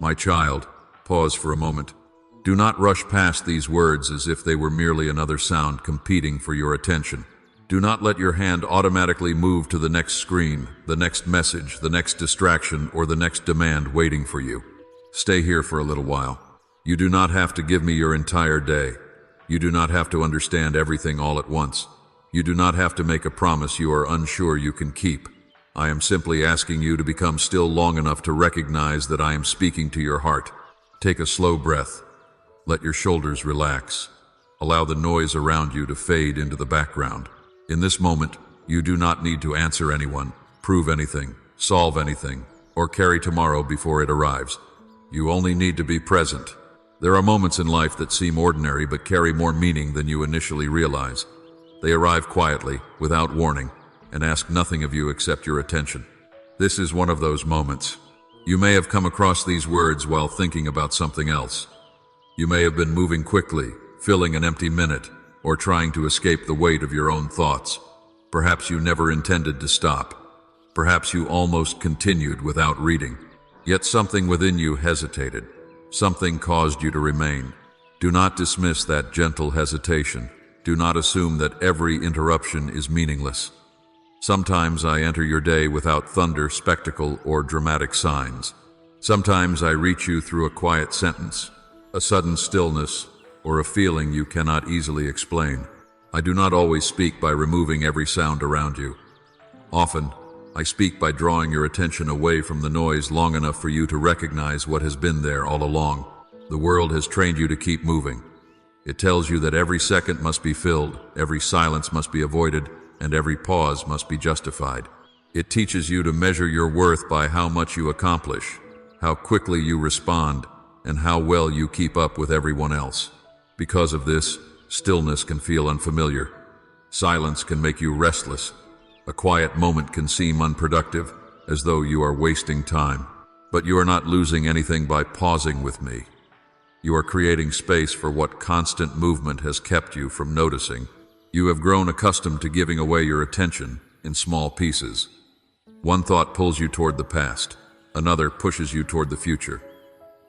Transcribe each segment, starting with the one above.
My child, pause for a moment. Do not rush past these words as if they were merely another sound competing for your attention. Do not let your hand automatically move to the next screen, the next message, the next distraction, or the next demand waiting for you. Stay here for a little while. You do not have to give me your entire day. You do not have to understand everything all at once. You do not have to make a promise you are unsure you can keep. I am simply asking you to become still long enough to recognize that I am speaking to your heart. Take a slow breath. Let your shoulders relax. Allow the noise around you to fade into the background. In this moment, you do not need to answer anyone, prove anything, solve anything, or carry tomorrow before it arrives. You only need to be present. There are moments in life that seem ordinary but carry more meaning than you initially realize. They arrive quietly, without warning, and ask nothing of you except your attention. This is one of those moments. You may have come across these words while thinking about something else. You may have been moving quickly, filling an empty minute, or trying to escape the weight of your own thoughts. Perhaps you never intended to stop. Perhaps you almost continued without reading. Yet something within you hesitated. Something caused you to remain. Do not dismiss that gentle hesitation. Do not assume that every interruption is meaningless. Sometimes I enter your day without thunder, spectacle, or dramatic signs. Sometimes I reach you through a quiet sentence, a sudden stillness, or a feeling you cannot easily explain. I do not always speak by removing every sound around you. Often, I speak by drawing your attention away from the noise long enough for you to recognize what has been there all along. The world has trained you to keep moving. It tells you that every second must be filled, every silence must be avoided, and every pause must be justified. It teaches you to measure your worth by how much you accomplish, how quickly you respond, and how well you keep up with everyone else. Because of this, stillness can feel unfamiliar. Silence can make you restless. A quiet moment can seem unproductive, as though you are wasting time. But you are not losing anything by pausing with me. You are creating space for what constant movement has kept you from noticing. You have grown accustomed to giving away your attention in small pieces. One thought pulls you toward the past. Another pushes you toward the future.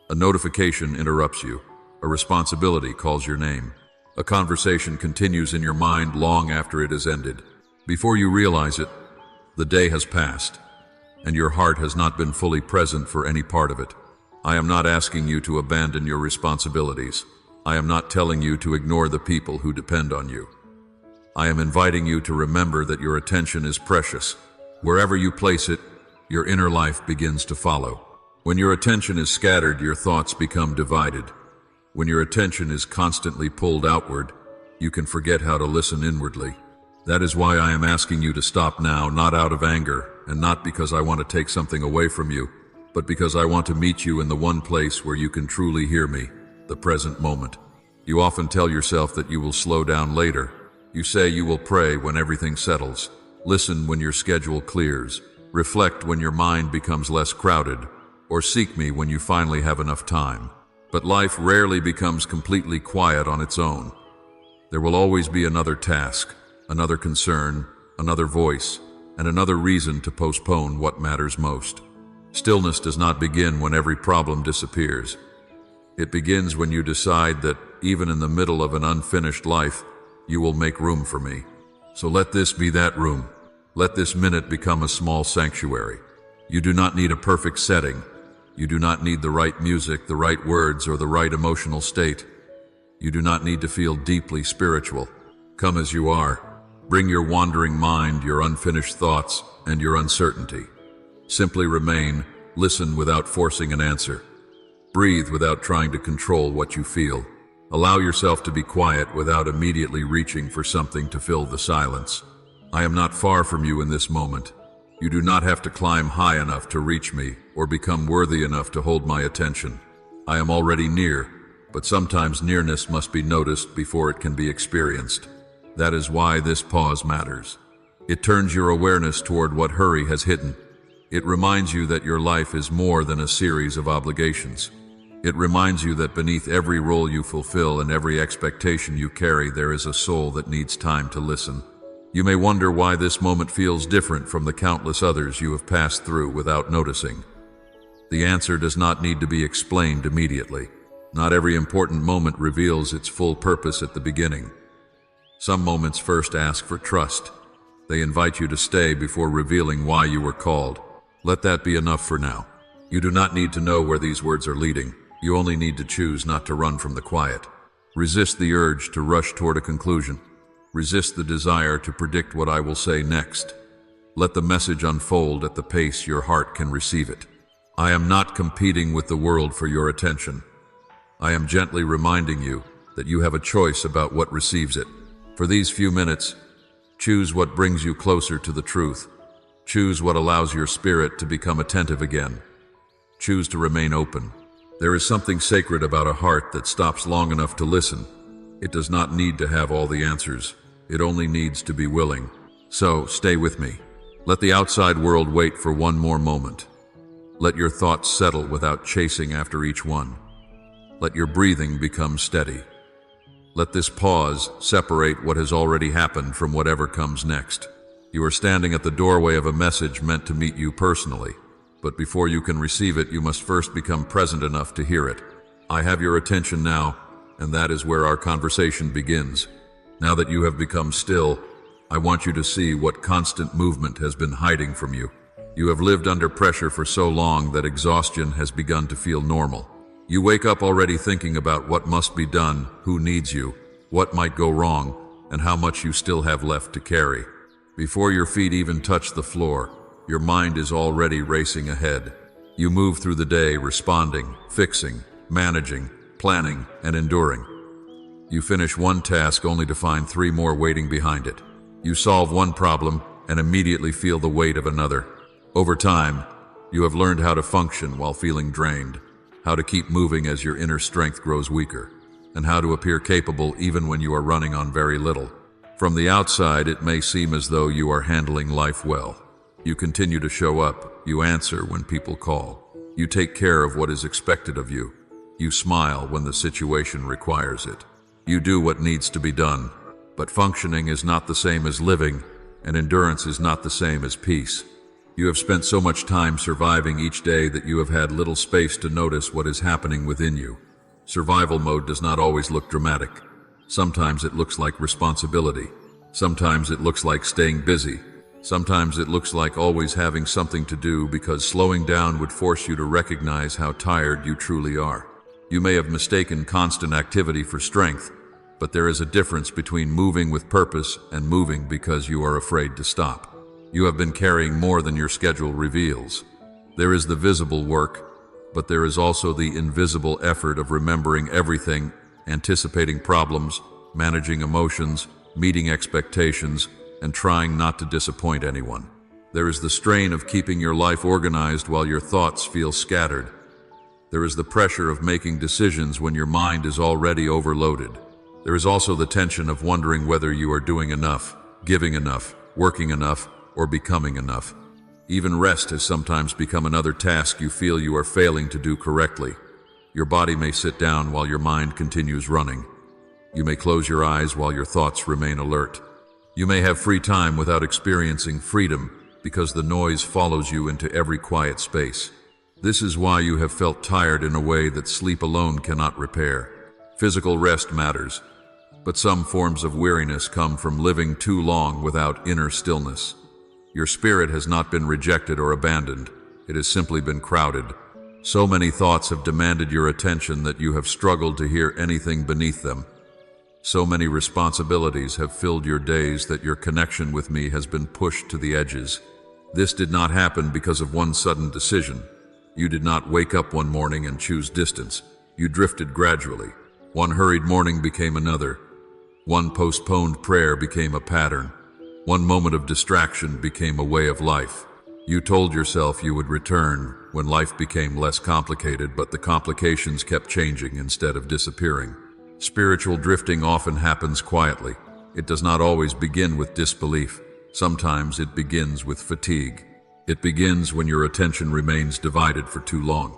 A notification interrupts you. A responsibility calls your name. A conversation continues in your mind long after it has ended. Before you realize it, the day has passed, and your heart has not been fully present for any part of it. I am not asking you to abandon your responsibilities. I am not telling you to ignore the people who depend on you. I am inviting you to remember that your attention is precious. Wherever you place it, your inner life begins to follow. When your attention is scattered, your thoughts become divided. When your attention is constantly pulled outward, you can forget how to listen inwardly. That is why I am asking you to stop now, not out of anger, and not because I want to take something away from you, but because I want to meet you in the one place where you can truly hear me, the present moment. You often tell yourself that you will slow down later. You say you will pray when everything settles, listen when your schedule clears, reflect when your mind becomes less crowded, or seek me when you finally have enough time. But life rarely becomes completely quiet on its own. There will always be another task, another concern, another voice, and another reason to postpone what matters most. Stillness does not begin when every problem disappears. It begins when you decide that, even in the middle of an unfinished life, you will make room for me. So let this be that room. Let this minute become a small sanctuary. You do not need a perfect setting. You do not need the right music, the right words, or the right emotional state. You do not need to feel deeply spiritual. Come as you are. Bring your wandering mind, your unfinished thoughts, and your uncertainty. Simply remain, listen without forcing an answer. Breathe without trying to control what you feel. Allow yourself to be quiet without immediately reaching for something to fill the silence. I am not far from you in this moment. You do not have to climb high enough to reach me or become worthy enough to hold my attention. I am already near, but sometimes nearness must be noticed before it can be experienced. That is why this pause matters. It turns your awareness toward what hurry has hidden. It reminds you that your life is more than a series of obligations. It reminds you that beneath every role you fulfill and every expectation you carry, there is a soul that needs time to listen. You may wonder why this moment feels different from the countless others you have passed through without noticing. The answer does not need to be explained immediately. Not every important moment reveals its full purpose at the beginning. Some moments first ask for trust. They invite you to stay before revealing why you were called. Let that be enough for now. You do not need to know where these words are leading. You only need to choose not to run from the quiet. Resist the urge to rush toward a conclusion. Resist the desire to predict what I will say next. Let the message unfold at the pace your heart can receive it. I am not competing with the world for your attention. I am gently reminding you that you have a choice about what receives it. For these few minutes, choose what brings you closer to the truth. Choose what allows your spirit to become attentive again. Choose to remain open. There is something sacred about a heart that stops long enough to listen. It does not need to have all the answers. It only needs to be willing. So, stay with me. Let the outside world wait for one more moment. Let your thoughts settle without chasing after each one. Let your breathing become steady. Let this pause separate what has already happened from whatever comes next. You are standing at the doorway of a message meant to meet you personally, but before you can receive it, you must first become present enough to hear it. I have your attention now, and that is where our conversation begins. Now that you have become still, I want you to see what constant movement has been hiding from you. You have lived under pressure for so long that exhaustion has begun to feel normal. You wake up already thinking about what must be done, who needs you, what might go wrong, and how much you still have left to carry. Before your feet even touch the floor, your mind is already racing ahead. You move through the day responding, fixing, managing, planning, and enduring. You finish one task only to find 3 more waiting behind it. You solve one problem and immediately feel the weight of another. Over time, you have learned how to function while feeling drained, how to keep moving as your inner strength grows weaker, and how to appear capable even when you are running on very little. From the outside, it may seem as though you are handling life well. You continue to show up, you answer when people call, you take care of what is expected of you, you smile when the situation requires it. You do what needs to be done, but functioning is not the same as living, and endurance is not the same as peace. You have spent so much time surviving each day that you have had little space to notice what is happening within you. Survival mode does not always look dramatic. Sometimes it looks like responsibility. Sometimes it looks like staying busy. Sometimes it looks like always having something to do because slowing down would force you to recognize how tired you truly are. You may have mistaken constant activity for strength, but there is a difference between moving with purpose and moving because you are afraid to stop. You have been carrying more than your schedule reveals. There is the visible work, but there is also the invisible effort of remembering everything, anticipating problems, managing emotions, meeting expectations, and trying not to disappoint anyone. There is the strain of keeping your life organized while your thoughts feel scattered. There is the pressure of making decisions when your mind is already overloaded. There is also the tension of wondering whether you are doing enough, giving enough, working enough, or becoming enough. Even rest has sometimes become another task you feel you are failing to do correctly. Your body may sit down while your mind continues running. You may close your eyes while your thoughts remain alert. You may have free time without experiencing freedom because the noise follows you into every quiet space. This is why you have felt tired in a way that sleep alone cannot repair. Physical rest matters, but some forms of weariness come from living too long without inner stillness. Your spirit has not been rejected or abandoned. It has simply been crowded. So many thoughts have demanded your attention that you have struggled to hear anything beneath them. So many responsibilities have filled your days that your connection with me has been pushed to the edges. This did not happen because of one sudden decision. You did not wake up one morning and choose distance. You drifted gradually. One hurried morning became another. One postponed prayer became a pattern. One moment of distraction became a way of life. You told yourself you would return when life became less complicated, but the complications kept changing instead of disappearing. Spiritual drifting often happens quietly. It does not always begin with disbelief. Sometimes it begins with fatigue. It begins when your attention remains divided for too long.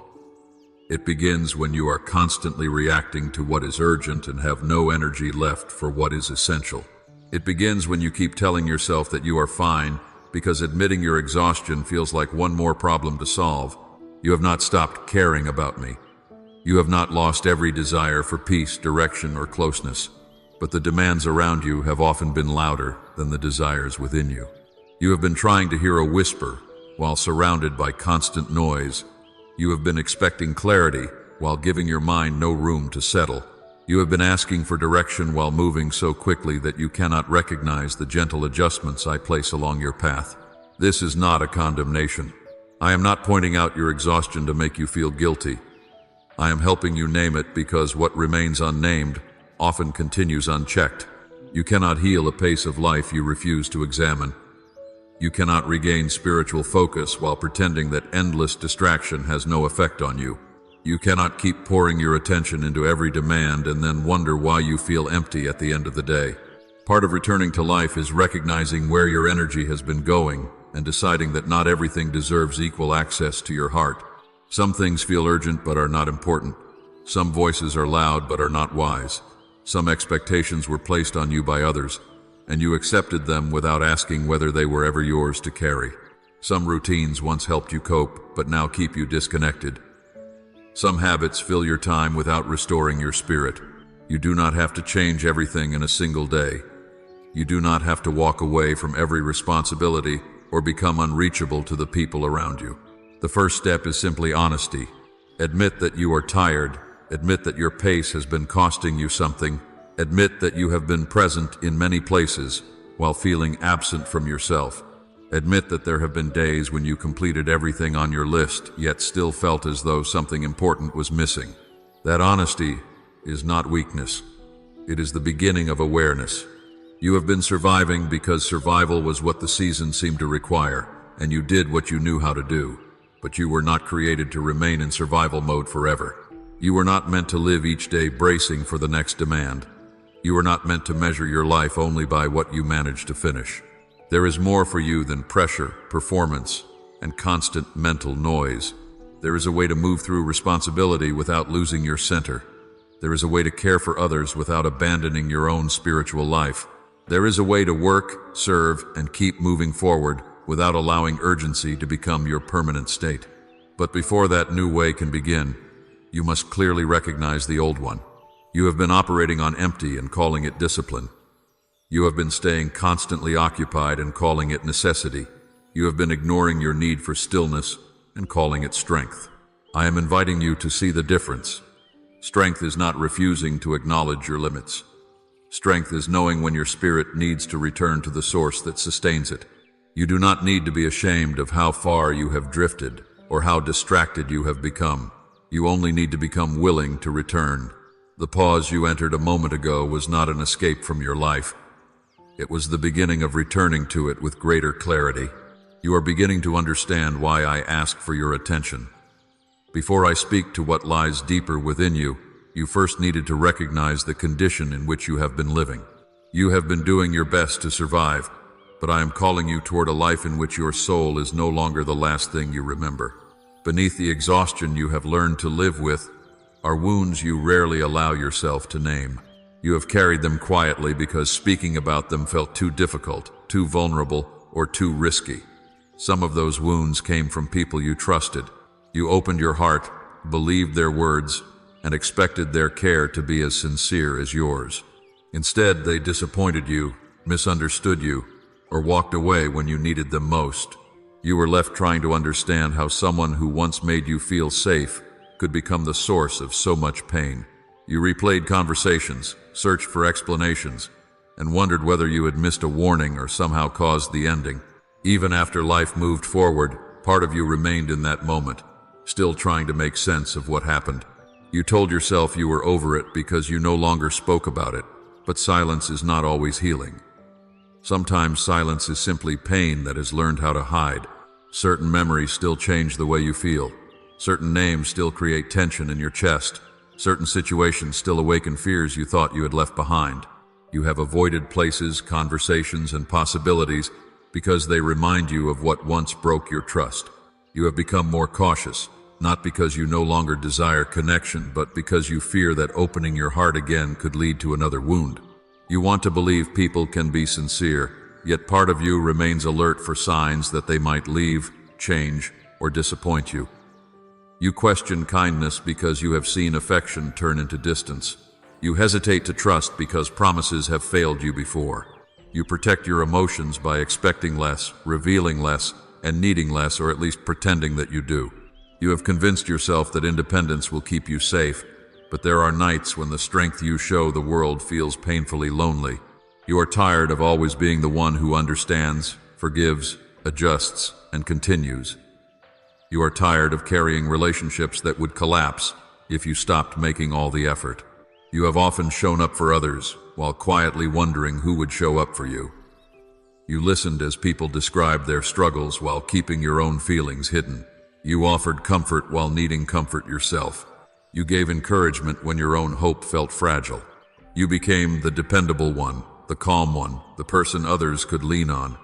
It begins when you are constantly reacting to what is urgent and have no energy left for what is essential. It begins when you keep telling yourself that you are fine because admitting your exhaustion feels like one more problem to solve. You have not stopped caring about me. You have not lost every desire for peace, direction, or closeness, but the demands around you have often been louder than the desires within you. You have been trying to hear a whisper while surrounded by constant noise. You have been expecting clarity while giving your mind no room to settle. You have been asking for direction while moving so quickly that you cannot recognize the gentle adjustments I place along your path. This is not a condemnation. I am not pointing out your exhaustion to make you feel guilty. I am helping you name it because what remains unnamed often continues unchecked. You cannot heal a pace of life you refuse to examine. You cannot regain spiritual focus while pretending that endless distraction has no effect on you. You cannot keep pouring your attention into every demand and then wonder why you feel empty at the end of the day. Part of returning to life is recognizing where your energy has been going and deciding that not everything deserves equal access to your heart. Some things feel urgent but are not important. Some voices are loud but are not wise. Some expectations were placed on you by others, and you accepted them without asking whether they were ever yours to carry. Some routines once helped you cope, but now keep you disconnected. Some habits fill your time without restoring your spirit. You do not have to change everything in a single day. You do not have to walk away from every responsibility or become unreachable to the people around you. The first step is simply honesty. Admit that you are tired. Admit that your pace has been costing you something. Admit that you have been present in many places while feeling absent from yourself. Admit that there have been days when you completed everything on your list, yet still felt as though something important was missing. That honesty is not weakness. It is the beginning of awareness. You have been surviving because survival was what the season seemed to require, and you did what you knew how to do. But you were not created to remain in survival mode forever. You were not meant to live each day bracing for the next demand. You were not meant to measure your life only by what you managed to finish. There is more for you than pressure, performance, and constant mental noise. There is a way to move through responsibility without losing your center. There is a way to care for others without abandoning your own spiritual life. There is a way to work, serve, and keep moving forward without allowing urgency to become your permanent state. But before that new way can begin, you must clearly recognize the old one. You have been operating on empty and calling it discipline. You have been staying constantly occupied and calling it necessity. You have been ignoring your need for stillness and calling it strength. I am inviting you to see the difference. Strength is not refusing to acknowledge your limits. Strength is knowing when your spirit needs to return to the source that sustains it. You do not need to be ashamed of how far you have drifted or how distracted you have become. You only need to become willing to return. The pause you entered a moment ago was not an escape from your life. It was the beginning of returning to it with greater clarity. You are beginning to understand why I ask for your attention. Before I speak to what lies deeper within you, you first needed to recognize the condition in which you have been living. You have been doing your best to survive, but I am calling you toward a life in which your soul is no longer the last thing you remember. Beneath the exhaustion you have learned to live with are wounds you rarely allow yourself to name. You have carried them quietly because speaking about them felt too difficult, too vulnerable, or too risky. Some of those wounds came from people you trusted. You opened your heart, believed their words, and expected their care to be as sincere as yours. Instead, they disappointed you, misunderstood you, or walked away when you needed them most. You were left trying to understand how someone who once made you feel safe could become the source of so much pain. You replayed conversations, searched for explanations, and wondered whether you had missed a warning or somehow caused the ending. Even after life moved forward, part of you remained in that moment, still trying to make sense of what happened. You told yourself you were over it because you no longer spoke about it, but silence is not always healing. Sometimes silence is simply pain that has learned how to hide. Certain memories still change the way you feel. Certain names still create tension in your chest. Certain situations still awaken fears you thought you had left behind. You have avoided places, conversations, and possibilities because they remind you of what once broke your trust. You have become more cautious, not because you no longer desire connection, but because you fear that opening your heart again could lead to another wound. You want to believe people can be sincere, yet part of you remains alert for signs that they might leave, change, or disappoint you. You question kindness because you have seen affection turn into distance. You hesitate to trust because promises have failed you before. You protect your emotions by expecting less, revealing less, and needing less, or at least pretending that you do. You have convinced yourself that independence will keep you safe, but there are nights when the strength you show the world feels painfully lonely. You are tired of always being the one who understands, forgives, adjusts, and continues. You are tired of carrying relationships that would collapse if you stopped making all the effort. You have often shown up for others while quietly wondering who would show up for you. You listened as people described their struggles while keeping your own feelings hidden. You offered comfort while needing comfort yourself. You gave encouragement when your own hope felt fragile. You became the dependable one, the calm one, the person others could lean on.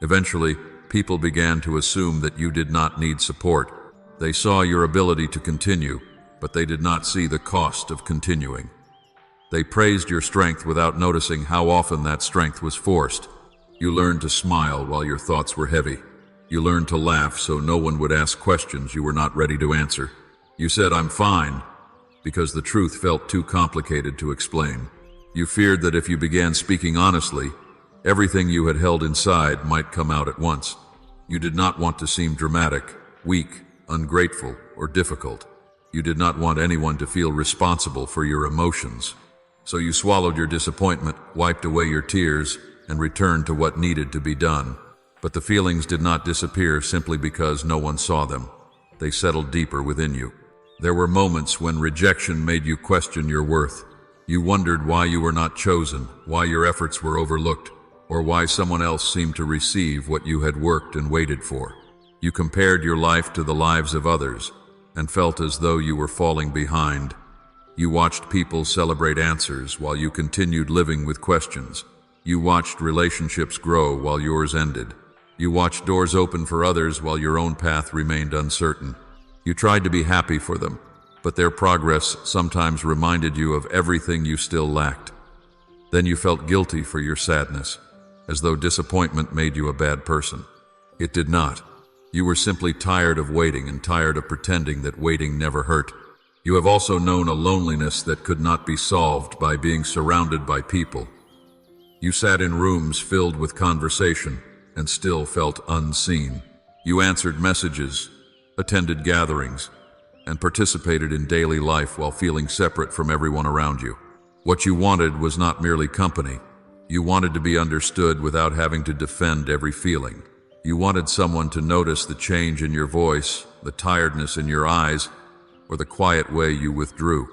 Eventually, people began to assume that you did not need support. They saw your ability to continue, but they did not see the cost of continuing. They praised your strength without noticing how often that strength was forced. You learned to smile while your thoughts were heavy. You learned to laugh so no one would ask questions you were not ready to answer. You said, "I'm fine," because the truth felt too complicated to explain. You feared that if you began speaking honestly, everything you had held inside might come out at once. You did not want to seem dramatic, weak, ungrateful, or difficult. You did not want anyone to feel responsible for your emotions. So you swallowed your disappointment, wiped away your tears, and returned to what needed to be done. But the feelings did not disappear simply because no one saw them. They settled deeper within you. There were moments when rejection made you question your worth. You wondered why you were not chosen, why your efforts were overlooked, or why someone else seemed to receive what you had worked and waited for. You compared your life to the lives of others and felt as though you were falling behind. You watched people celebrate answers while you continued living with questions. You watched relationships grow while yours ended. You watched doors open for others while your own path remained uncertain. You tried to be happy for them, but their progress sometimes reminded you of everything you still lacked. Then you felt guilty for your sadness, as though disappointment made you a bad person. It did not. You were simply tired of waiting and tired of pretending that waiting never hurt. You have also known a loneliness that could not be solved by being surrounded by people. You sat in rooms filled with conversation and still felt unseen. You answered messages, attended gatherings, and participated in daily life while feeling separate from everyone around you. What you wanted was not merely company. You wanted to be understood without having to defend every feeling. You wanted someone to notice the change in your voice, the tiredness in your eyes, or the quiet way you withdrew.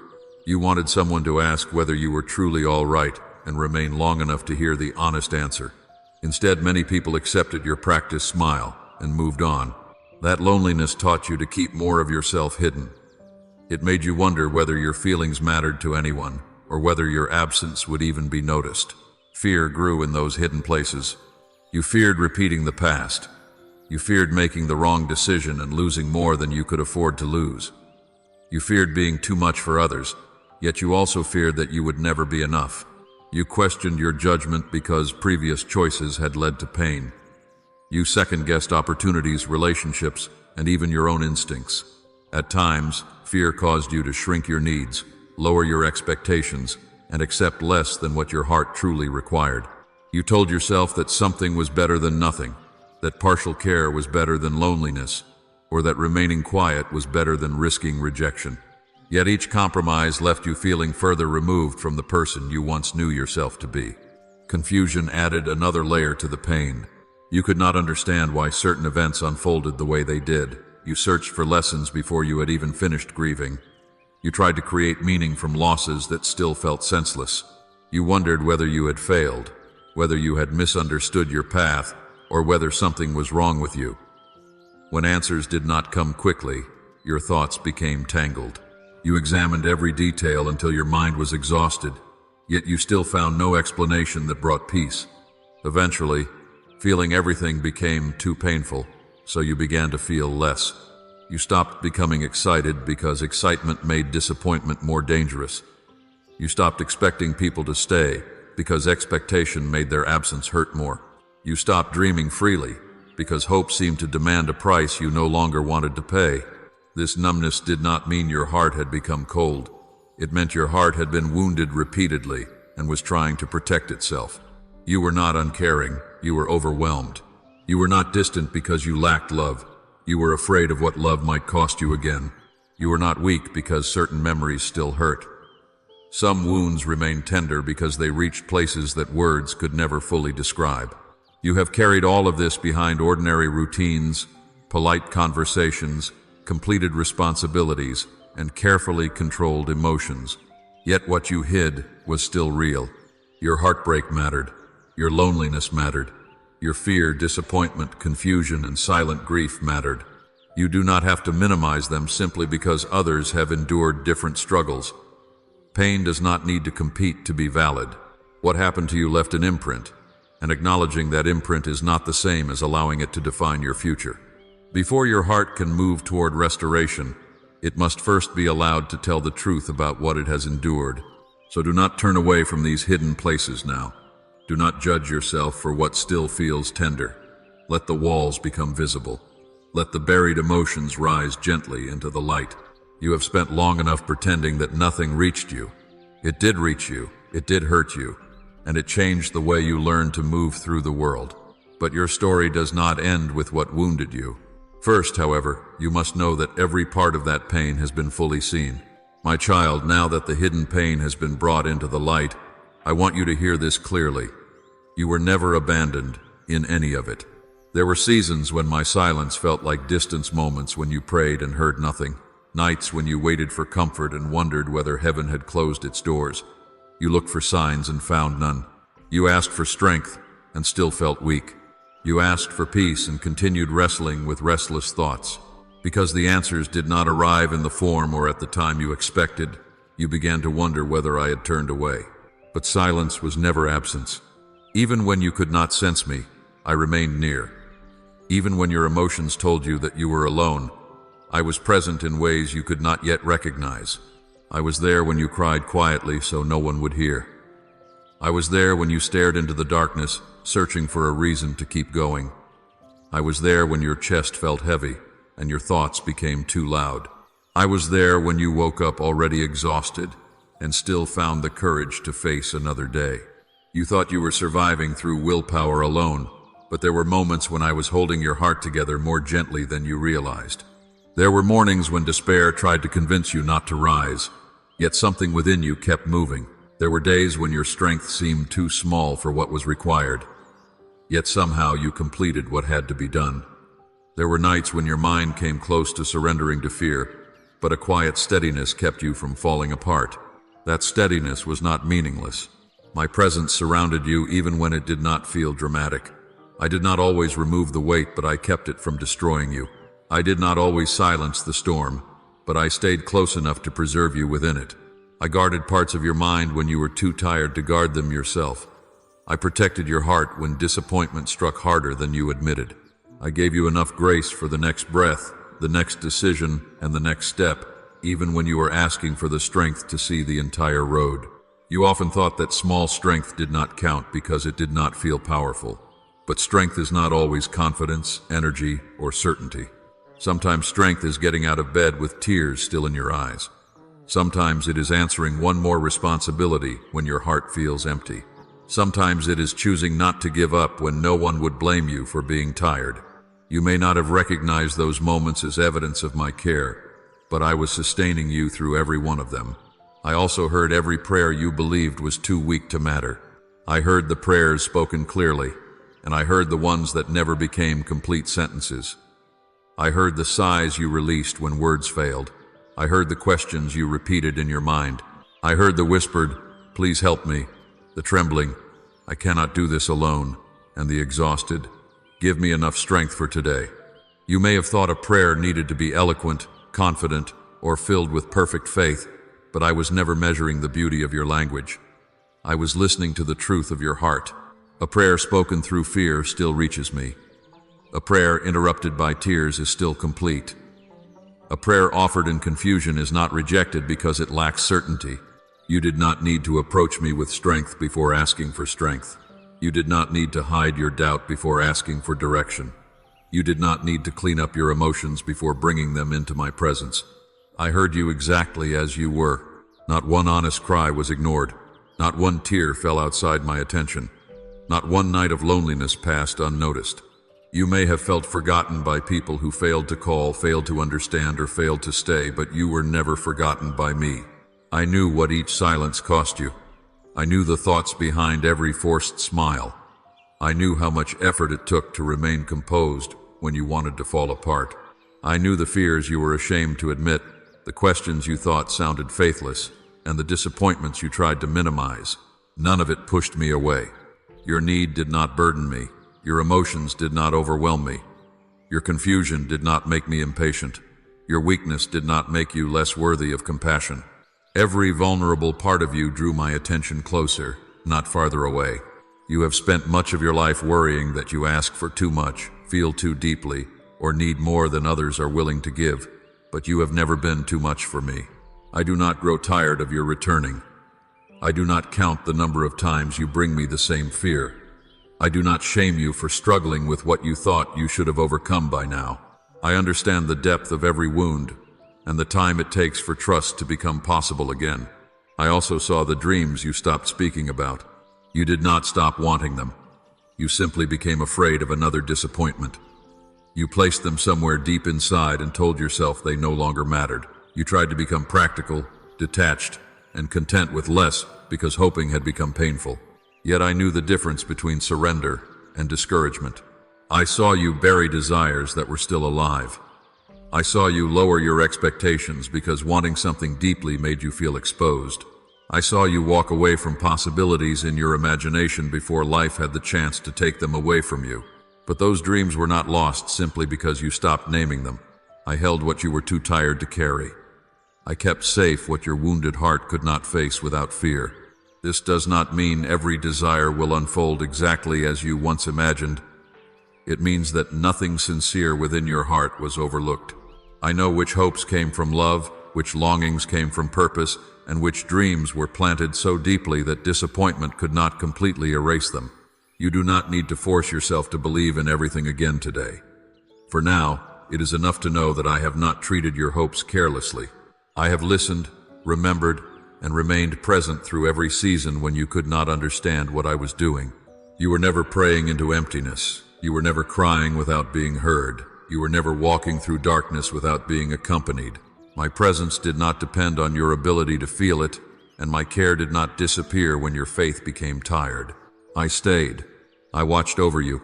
You wanted someone to ask whether you were truly all right and remain long enough to hear the honest answer. Instead, many people accepted your practiced smile and moved on. That loneliness taught you to keep more of yourself hidden. It made you wonder whether your feelings mattered to anyone, or whether your absence would even be noticed. Fear grew in those hidden places. You feared repeating the past. You feared making the wrong decision and losing more than you could afford to lose. You feared being too much for others, yet you also feared that you would never be enough. You questioned your judgment because previous choices had led to pain. You second-guessed opportunities, relationships, and even your own instincts. At times, fear caused you to shrink your needs, lower your expectations, and accept less than what your heart truly required. You told yourself that something was better than nothing, that partial care was better than loneliness, or that remaining quiet was better than risking rejection. Yet each compromise left you feeling further removed from the person you once knew yourself to be. Confusion added another layer to the pain. You could not understand why certain events unfolded the way they did. You searched for lessons before you had even finished grieving. You tried to create meaning from losses that still felt senseless. You wondered whether you had failed, whether you had misunderstood your path, or whether something was wrong with you. When answers did not come quickly, your thoughts became tangled. You examined every detail until your mind was exhausted, yet you still found no explanation that brought peace. Eventually, feeling everything became too painful, so you began to feel less. You stopped becoming excited because excitement made disappointment more dangerous. You stopped expecting people to stay because expectation made their absence hurt more. You stopped dreaming freely because hope seemed to demand a price you no longer wanted to pay. This numbness did not mean your heart had become cold. It meant your heart had been wounded repeatedly and was trying to protect itself. You were not uncaring, you were overwhelmed. You were not distant because you lacked love. You were afraid of what love might cost you again. You were not weak because certain memories still hurt. Some wounds remain tender because they reached places that words could never fully describe. You have carried all of this behind ordinary routines, polite conversations, completed responsibilities, and carefully controlled emotions. Yet what you hid was still real. Your heartbreak mattered. Your loneliness mattered. Your fear, disappointment, confusion, and silent grief mattered. You do not have to minimize them simply because others have endured different struggles. Pain does not need to compete to be valid. What happened to you left an imprint, and acknowledging that imprint is not the same as allowing it to define your future. Before your heart can move toward restoration, it must first be allowed to tell the truth about what it has endured. So do not turn away from these hidden places now. Do not judge yourself for what still feels tender. Let the walls become visible. Let the buried emotions rise gently into the light. You have spent long enough pretending that nothing reached you. It did reach you, it did hurt you, and it changed the way you learned to move through the world. But your story does not end with what wounded you. First, however, you must know that every part of that pain has been fully seen. My child, now that the hidden pain has been brought into the light, I want you to hear this clearly. You were never abandoned in any of it. There were seasons when my silence felt like distance, moments when you prayed and heard nothing, nights when you waited for comfort and wondered whether heaven had closed its doors. You looked for signs and found none. You asked for strength and still felt weak. You asked for peace and continued wrestling with restless thoughts. Because the answers did not arrive in the form or at the time you expected, you began to wonder whether I had turned away. But silence was never absence. Even when you could not sense me, I remained near. Even when your emotions told you that you were alone, I was present in ways you could not yet recognize. I was there when you cried quietly so no one would hear. I was there when you stared into the darkness, searching for a reason to keep going. I was there when your chest felt heavy and your thoughts became too loud. I was there when you woke up already exhausted and still found the courage to face another day. You thought you were surviving through willpower alone, but there were moments when I was holding your heart together more gently than you realized. There were mornings when despair tried to convince you not to rise, yet something within you kept moving. There were days when your strength seemed too small for what was required, yet somehow you completed what had to be done. There were nights when your mind came close to surrendering to fear, but a quiet steadiness kept you from falling apart. That steadiness was not meaningless. My presence surrounded you even when it did not feel dramatic. I did not always remove the weight, but I kept it from destroying you. I did not always silence the storm, but I stayed close enough to preserve you within it. I guarded parts of your mind when you were too tired to guard them yourself. I protected your heart when disappointment struck harder than you admitted. I gave you enough grace for the next breath, the next decision, and the next step, even when you were asking for the strength to see the entire road. You often thought that small strength did not count because it did not feel powerful. But strength is not always confidence, energy, or certainty. Sometimes strength is getting out of bed with tears still in your eyes. Sometimes it is answering one more responsibility when your heart feels empty. Sometimes it is choosing not to give up when no one would blame you for being tired. You may not have recognized those moments as evidence of my care, but I was sustaining you through every one of them. I also heard every prayer you believed was too weak to matter. I heard the prayers spoken clearly, and I heard the ones that never became complete sentences. I heard the sighs you released when words failed. I heard the questions you repeated in your mind. I heard the whispered, "Please help me," the trembling, "I cannot do this alone," and the exhausted, "Give me enough strength for today." You may have thought a prayer needed to be eloquent, confident, or filled with perfect faith, but I was never measuring the beauty of your language. I was listening to the truth of your heart. A prayer spoken through fear still reaches me. A prayer interrupted by tears is still complete. A prayer offered in confusion is not rejected because it lacks certainty. You did not need to approach me with strength before asking for strength. You did not need to hide your doubt before asking for direction. You did not need to clean up your emotions before bringing them into my presence. I heard you exactly as you were. Not one honest cry was ignored. Not one tear fell outside my attention. Not one night of loneliness passed unnoticed. You may have felt forgotten by people who failed to call, failed to understand, or failed to stay, but you were never forgotten by me. I knew what each silence cost you. I knew the thoughts behind every forced smile. I knew how much effort it took to remain composed when you wanted to fall apart. I knew the fears you were ashamed to admit, the questions you thought sounded faithless, and the disappointments you tried to minimize. None of it pushed me away. Your need did not burden me. Your emotions did not overwhelm me. Your confusion did not make me impatient. Your weakness did not make you less worthy of compassion. Every vulnerable part of you drew my attention closer, not farther away. You have spent much of your life worrying that you ask for too much, feel too deeply, or need more than others are willing to give, but you have never been too much for me. I do not grow tired of your returning. I do not count the number of times you bring me the same fear. I do not shame you for struggling with what you thought you should have overcome by now. I understand the depth of every wound and the time it takes for trust to become possible again. I also saw the dreams you stopped speaking about. You did not stop wanting them. You simply became afraid of another disappointment. You placed them somewhere deep inside and told yourself they no longer mattered. You tried to become practical, detached, and content with less because hoping had become painful. Yet I knew the difference between surrender and discouragement. I saw you bury desires that were still alive. I saw you lower your expectations because wanting something deeply made you feel exposed. I saw you walk away from possibilities in your imagination before life had the chance to take them away from you. But those dreams were not lost simply because you stopped naming them. I held what you were too tired to carry. I kept safe what your wounded heart could not face without fear. This does not mean every desire will unfold exactly as you once imagined. It means that nothing sincere within your heart was overlooked. I know which hopes came from love, which longings came from purpose, and which dreams were planted so deeply that disappointment could not completely erase them. You do not need to force yourself to believe in everything again today. For now, it is enough to know that I have not treated your hopes carelessly. I have listened, remembered, and remained present through every season when you could not understand what I was doing. You were never praying into emptiness. You were never crying without being heard. You were never walking through darkness without being accompanied. My presence did not depend on your ability to feel it, and my care did not disappear when your faith became tired. I stayed. I watched over you.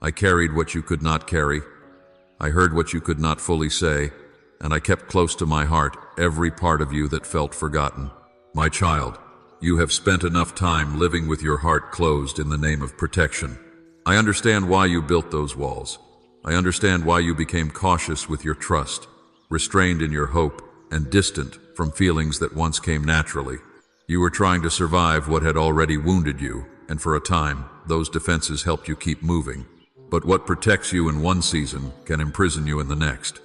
I carried what you could not carry. I heard what you could not fully say, and I kept close to my heart every part of you that felt forgotten. My child, you have spent enough time living with your heart closed in the name of protection. I understand why you built those walls. I understand why you became cautious with your trust, restrained in your hope, and distant from feelings that once came naturally. You were trying to survive what had already wounded you, and for a time, those defenses helped you keep moving. But what protects you in one season can imprison you in the next.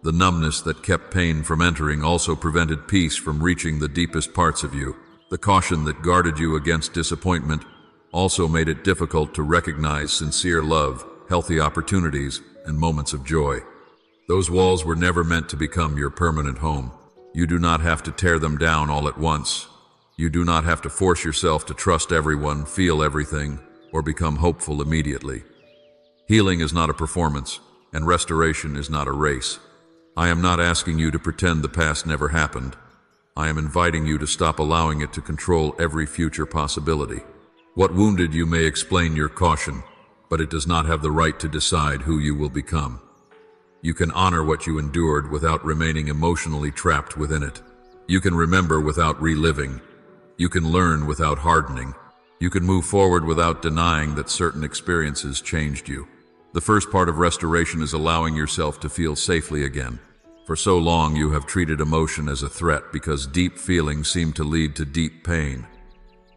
The numbness that kept pain from entering also prevented peace from reaching the deepest parts of you. The caution that guarded you against disappointment also made it difficult to recognize sincere love, healthy opportunities, and moments of joy. Those walls were never meant to become your permanent home. You do not have to tear them down all at once. You do not have to force yourself to trust everyone, feel everything, or become hopeful immediately. Healing is not a performance, and restoration is not a race. I am not asking you to pretend the past never happened. I am inviting you to stop allowing it to control every future possibility. What wounded you may explain your caution, but it does not have the right to decide who you will become. You can honor what you endured without remaining emotionally trapped within it. You can remember without reliving. You can learn without hardening. You can move forward without denying that certain experiences changed you. The first part of restoration is allowing yourself to feel safely again. For so long you have treated emotion as a threat because deep feelings seem to lead to deep pain.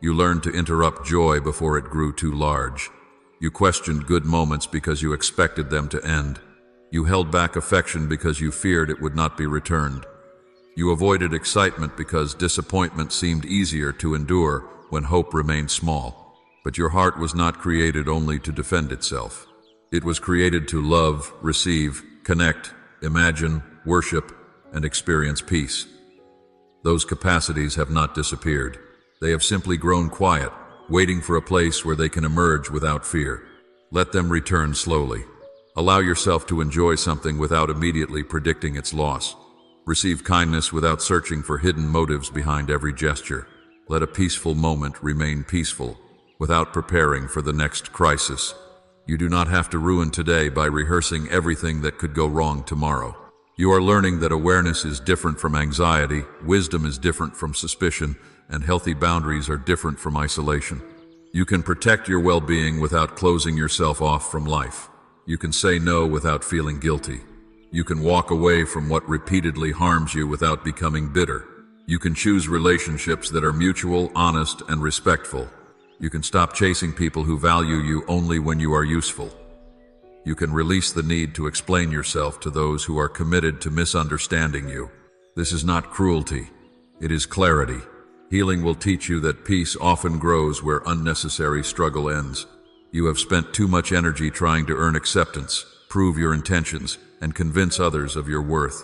You learned to interrupt joy before it grew too large. You questioned good moments because you expected them to end. You held back affection because you feared it would not be returned. You avoided excitement because disappointment seemed easier to endure when hope remained small. But your heart was not created only to defend itself. It was created to love, receive, connect, imagine, worship, and experience peace. Those capacities have not disappeared. They have simply grown quiet, waiting for a place where they can emerge without fear. Let them return slowly. Allow yourself to enjoy something without immediately predicting its loss. Receive kindness without searching for hidden motives behind every gesture. Let a peaceful moment remain peaceful, without preparing for the next crisis. You do not have to ruin today by rehearsing everything that could go wrong tomorrow. You are learning that awareness is different from anxiety, wisdom is different from suspicion, and healthy boundaries are different from isolation. You can protect your well-being without closing yourself off from life. You can say no without feeling guilty. You can walk away from what repeatedly harms you without becoming bitter. You can choose relationships that are mutual, honest, and respectful. You can stop chasing people who value you only when you are useful. You can release the need to explain yourself to those who are committed to misunderstanding you. This is not cruelty. It is clarity. Healing will teach you that peace often grows where unnecessary struggle ends. You have spent too much energy trying to earn acceptance, prove your intentions, and convince others of your worth.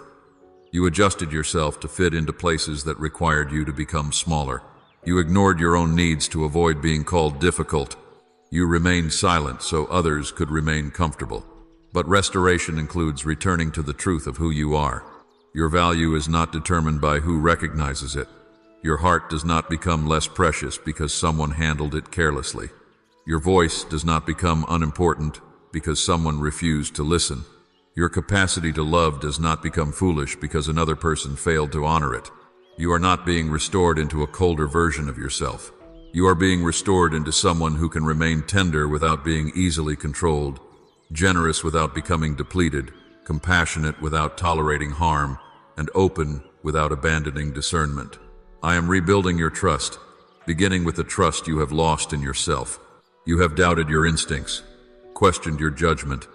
You adjusted yourself to fit into places that required you to become smaller. You ignored your own needs to avoid being called difficult. You remained silent so others could remain comfortable. But restoration includes returning to the truth of who you are. Your value is not determined by who recognizes it. Your heart does not become less precious because someone handled it carelessly. Your voice does not become unimportant because someone refused to listen. Your capacity to love does not become foolish because another person failed to honor it. You are not being restored into a colder version of yourself. You are being restored into someone who can remain tender without being easily controlled, generous without becoming depleted, compassionate without tolerating harm, and open without abandoning discernment. I am rebuilding your trust, beginning with the trust you have lost in yourself. You have doubted your instincts, questioned your judgment,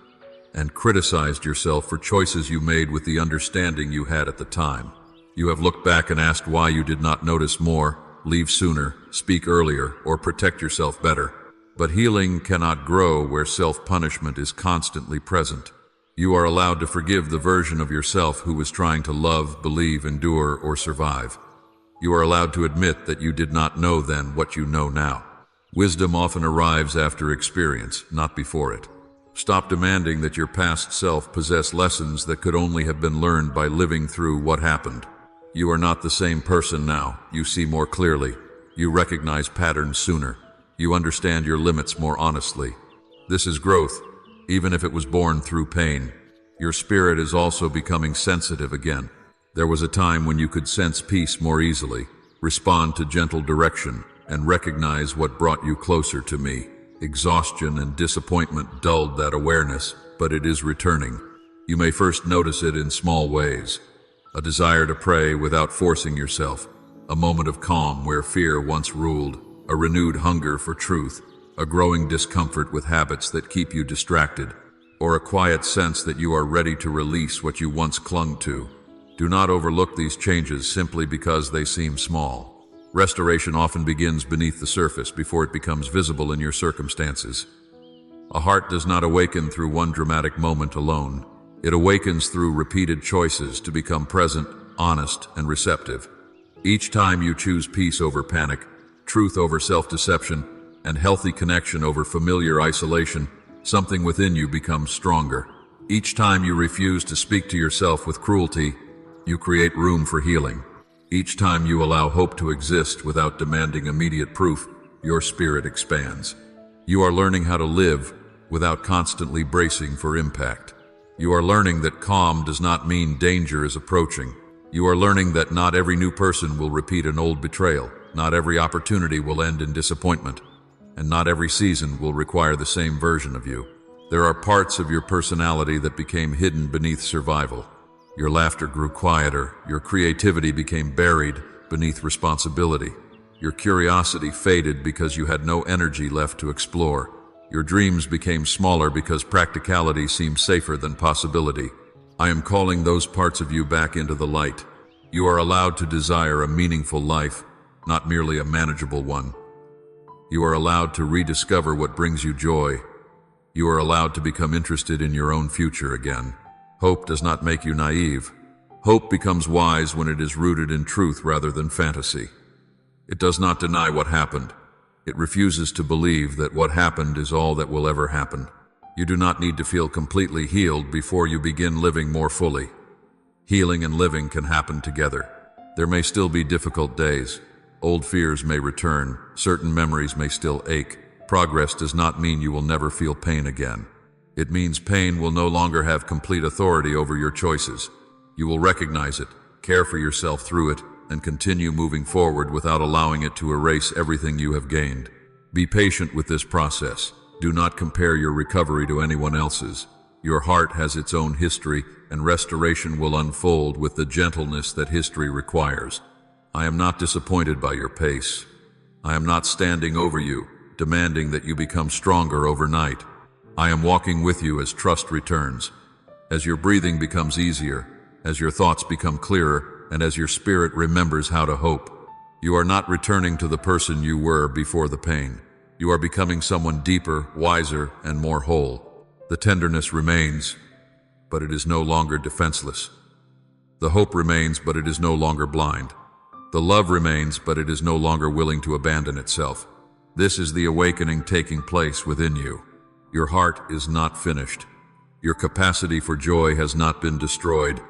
and criticized yourself for choices you made with the understanding you had at the time. You have looked back and asked why you did not notice more, leave sooner, speak earlier, or protect yourself better. But healing cannot grow where self-punishment is constantly present. You are allowed to forgive the version of yourself who was trying to love, believe, endure, or survive. You are allowed to admit that you did not know then what you know now. Wisdom often arrives after experience, not before it. Stop demanding that your past self possess lessons that could only have been learned by living through what happened. You are not the same person now. You see more clearly. You recognize patterns sooner. You understand your limits more honestly. This is growth, even if it was born through pain. Your spirit is also becoming sensitive again. There was a time when you could sense peace more easily, respond to gentle direction, and recognize what brought you closer to me. Exhaustion and disappointment dulled that awareness, but it is returning. You may first notice it in small ways. A desire to pray without forcing yourself, a moment of calm where fear once ruled, a renewed hunger for truth, a growing discomfort with habits that keep you distracted, or a quiet sense that you are ready to release what you once clung to. Do not overlook these changes simply because they seem small. Restoration often begins beneath the surface before it becomes visible in your circumstances. A heart does not awaken through one dramatic moment alone. It awakens through repeated choices to become present, honest, and receptive. Each time you choose peace over panic, truth over self-deception, and healthy connection over familiar isolation, something within you becomes stronger. Each time you refuse to speak to yourself with cruelty, you create room for healing. Each time you allow hope to exist without demanding immediate proof, your spirit expands. You are learning how to live without constantly bracing for impact. You are learning that calm does not mean danger is approaching. You are learning that not every new person will repeat an old betrayal, not every opportunity will end in disappointment, and not every season will require the same version of you. There are parts of your personality that became hidden beneath survival. Your laughter grew quieter, your creativity became buried beneath responsibility. Your curiosity faded because you had no energy left to explore. Your dreams became smaller because practicality seemed safer than possibility. I am calling those parts of you back into the light. You are allowed to desire a meaningful life, not merely a manageable one. You are allowed to rediscover what brings you joy, You are allowed to become interested in your own future again. Hope does not make you naive. Hope becomes wise when it is rooted in truth rather than fantasy. It does not deny what happened. It refuses to believe that what happened is all that will ever happen. You do not need to feel completely healed before you begin living more fully. Healing and living can happen together. There may still be difficult days. Old fears may return. Certain memories may still ache. Progress does not mean you will never feel pain again. It means pain will no longer have complete authority over your choices. You will recognize it, care for yourself through it, and continue moving forward without allowing it to erase everything you have gained. Be patient with this process. Do not compare your recovery to anyone else's. Your heart has its own history, and restoration will unfold with the gentleness that history requires. I am not disappointed by your pace. I am not standing over you, demanding that you become stronger overnight. I am walking with you as trust returns, as your breathing becomes easier, as your thoughts become clearer, and as your spirit remembers how to hope. You are not returning to the person you were before the pain. You are becoming someone deeper, wiser, and more whole. The tenderness remains, but it is no longer defenseless. The hope remains, but it is no longer blind. The love remains, but it is no longer willing to abandon itself. This is the awakening taking place within you. Your heart is not finished. Your capacity for joy has not been destroyed.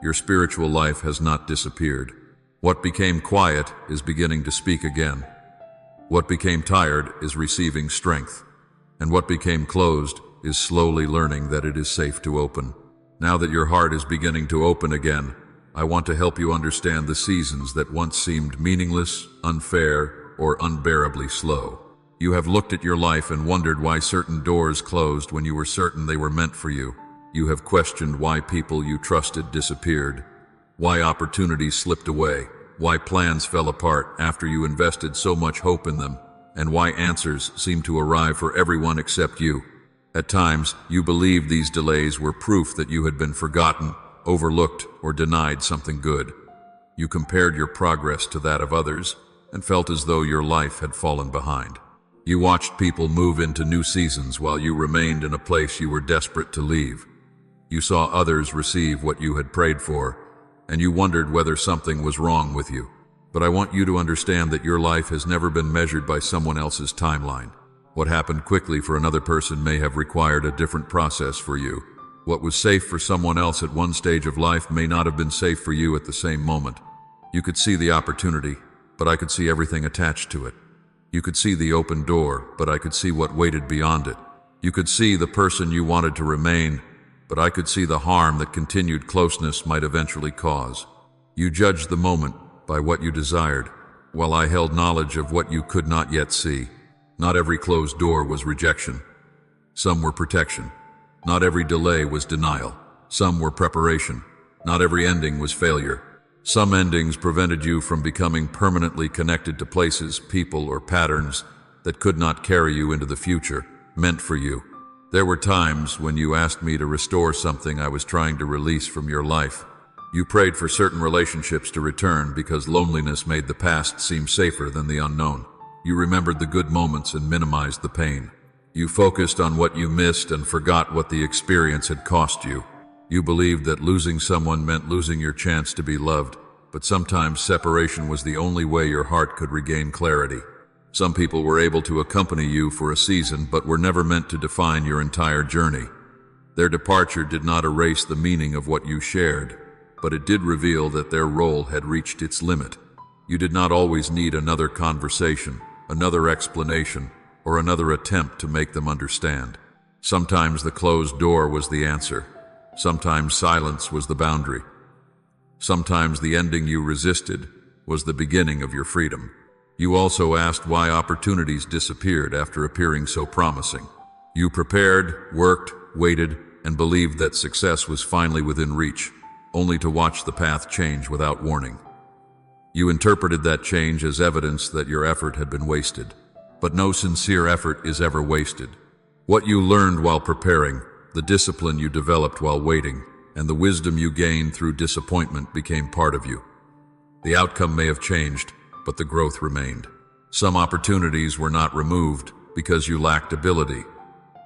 Your spiritual life has not disappeared. What became quiet is beginning to speak again. What became tired is receiving strength. And what became closed is slowly learning that it is safe to open. Now that your heart is beginning to open again, I want to help you understand the seasons that once seemed meaningless, unfair, or unbearably slow. You have looked at your life and wondered why certain doors closed when you were certain they were meant for you. You have questioned why people you trusted disappeared, why opportunities slipped away, why plans fell apart after you invested so much hope in them, and why answers seemed to arrive for everyone except you. At times, you believed these delays were proof that you had been forgotten, overlooked, or denied something good. You compared your progress to that of others and felt as though your life had fallen behind. You watched people move into new seasons while you remained in a place you were desperate to leave. You saw others receive what you had prayed for, and you wondered whether something was wrong with you. But I want you to understand that your life has never been measured by someone else's timeline. What happened quickly for another person may have required a different process for you. What was safe for someone else at one stage of life may not have been safe for you at the same moment. You could see the opportunity, but I could see everything attached to it. You could see the open door, but I could see what waited beyond it. You could see the person you wanted to remain, but I could see the harm that continued closeness might eventually cause. You judged the moment by what you desired, while I held knowledge of what you could not yet see. Not every closed door was rejection. Some were protection. Not every delay was denial. Some were preparation. Not every ending was failure. Some endings prevented you from becoming permanently connected to places, people, or patterns that could not carry you into the future, meant for you. There were times when you asked me to restore something I was trying to release from your life. You prayed for certain relationships to return because loneliness made the past seem safer than the unknown. You remembered the good moments and minimized the pain. You focused on what you missed and forgot what the experience had cost you. You believed that losing someone meant losing your chance to be loved, but sometimes separation was the only way your heart could regain clarity. Some people were able to accompany you for a season, but were never meant to define your entire journey. Their departure did not erase the meaning of what you shared, but it did reveal that their role had reached its limit. You did not always need another conversation, another explanation, or another attempt to make them understand. Sometimes the closed door was the answer. Sometimes silence was the boundary. Sometimes the ending you resisted was the beginning of your freedom. You also asked why opportunities disappeared after appearing so promising. You prepared, worked, waited, and believed that success was finally within reach, only to watch the path change without warning. You interpreted that change as evidence that your effort had been wasted. But no sincere effort is ever wasted. What you learned while preparing, the discipline you developed while waiting, and the wisdom you gained through disappointment became part of you. The outcome may have changed, but the growth remained. Some opportunities were not removed because you lacked ability.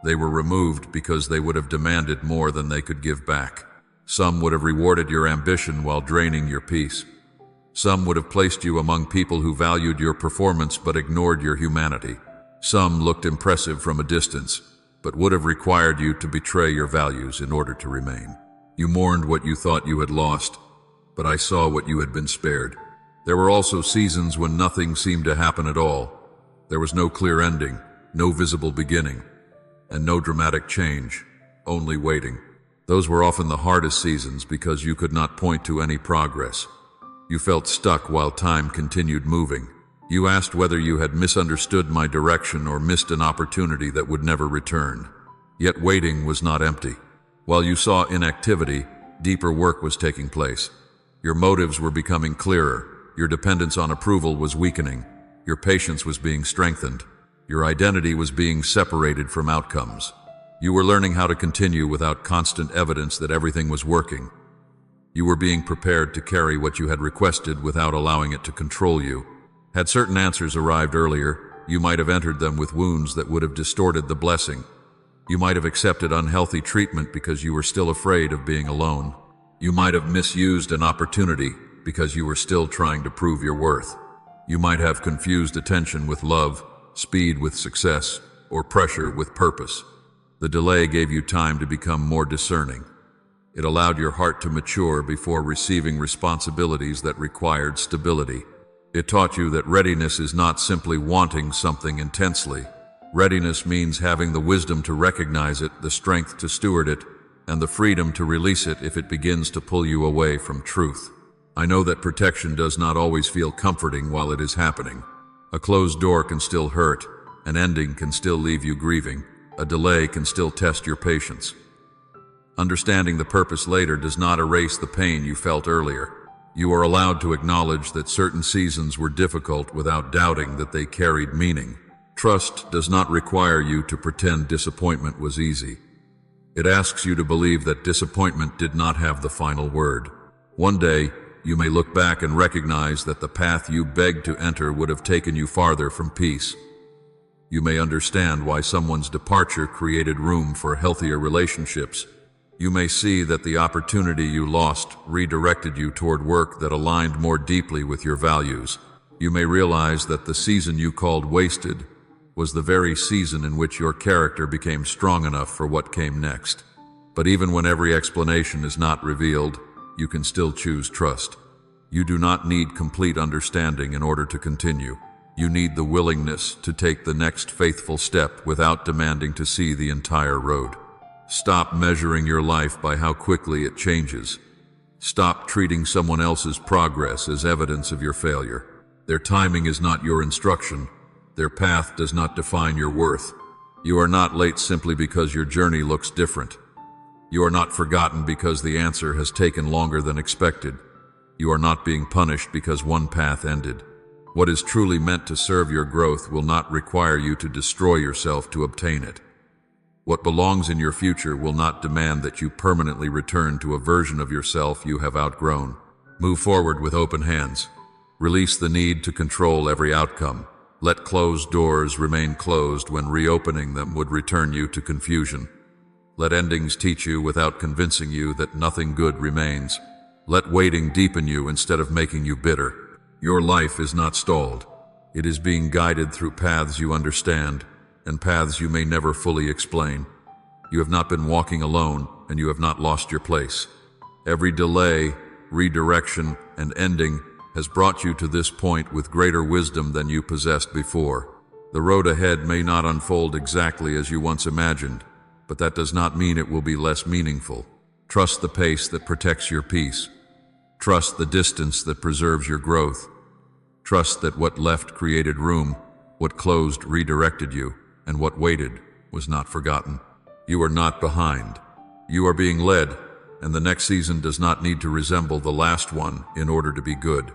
They were removed because they would have demanded more than they could give back. Some would have rewarded your ambition while draining your peace. Some would have placed you among people who valued your performance but ignored your humanity. Some looked impressive from a distance, but would have required you to betray your values in order to remain. You mourned what you thought you had lost, but I saw what you had been spared. There were also seasons when nothing seemed to happen at all. There was no clear ending, no visible beginning, and no dramatic change, only waiting. Those were often the hardest seasons because you could not point to any progress. You felt stuck while time continued moving. You asked whether you had misunderstood my direction or missed an opportunity that would never return. Yet waiting was not empty. While you saw inactivity, deeper work was taking place. Your motives were becoming clearer. Your dependence on approval was weakening. Your patience was being strengthened. Your identity was being separated from outcomes. You were learning how to continue without constant evidence that everything was working. You were being prepared to carry what you had requested without allowing it to control you. Had certain answers arrived earlier, you might have entered them with wounds that would have distorted the blessing. You might have accepted unhealthy treatment because you were still afraid of being alone. You might have misused an opportunity because you were still trying to prove your worth. You might have confused attention with love, speed with success, or pressure with purpose. The delay gave you time to become more discerning. It allowed your heart to mature before receiving responsibilities that required stability. It taught you that readiness is not simply wanting something intensely. Readiness means having the wisdom to recognize it, the strength to steward it, and the freedom to release it if it begins to pull you away from truth. I know that protection does not always feel comforting while it is happening. A closed door can still hurt, an ending can still leave you grieving, a delay can still test your patience. Understanding the purpose later does not erase the pain you felt earlier. You are allowed to acknowledge that certain seasons were difficult without doubting that they carried meaning. Trust does not require you to pretend disappointment was easy. It asks you to believe that disappointment did not have the final word. One day, you may look back and recognize that the path you begged to enter would have taken you farther from peace. You may understand why someone's departure created room for healthier relationships. You may see that the opportunity you lost redirected you toward work that aligned more deeply with your values. You may realize that the season you called wasted was the very season in which your character became strong enough for what came next. But even when every explanation is not revealed, you can still choose trust. You do not need complete understanding in order to continue. You need the willingness to take the next faithful step without demanding to see the entire road. Stop measuring your life by how quickly it changes. Stop treating someone else's progress as evidence of your failure. Their timing is not your instruction. Their path does not define your worth. You are not late simply because your journey looks different. You are not forgotten because the answer has taken longer than expected. You are not being punished because one path ended. What is truly meant to serve your growth will not require you to destroy yourself to obtain it. What belongs in your future will not demand that you permanently return to a version of yourself you have outgrown. Move forward with open hands. Release the need to control every outcome. Let closed doors remain closed when reopening them would return you to confusion. Let endings teach you without convincing you that nothing good remains. Let waiting deepen you instead of making you bitter. Your life is not stalled. It is being guided through paths you understand and paths you may never fully explain. You have not been walking alone, and you have not lost your place. Every delay, redirection, and ending has brought you to this point with greater wisdom than you possessed before. The road ahead may not unfold exactly as you once imagined, but that does not mean it will be less meaningful. Trust the pace that protects your peace. Trust the distance that preserves your growth. Trust that what left created room, what closed redirected you, and what waited was not forgotten. You are not behind. You are being led, and the next season does not need to resemble the last one in order to be good.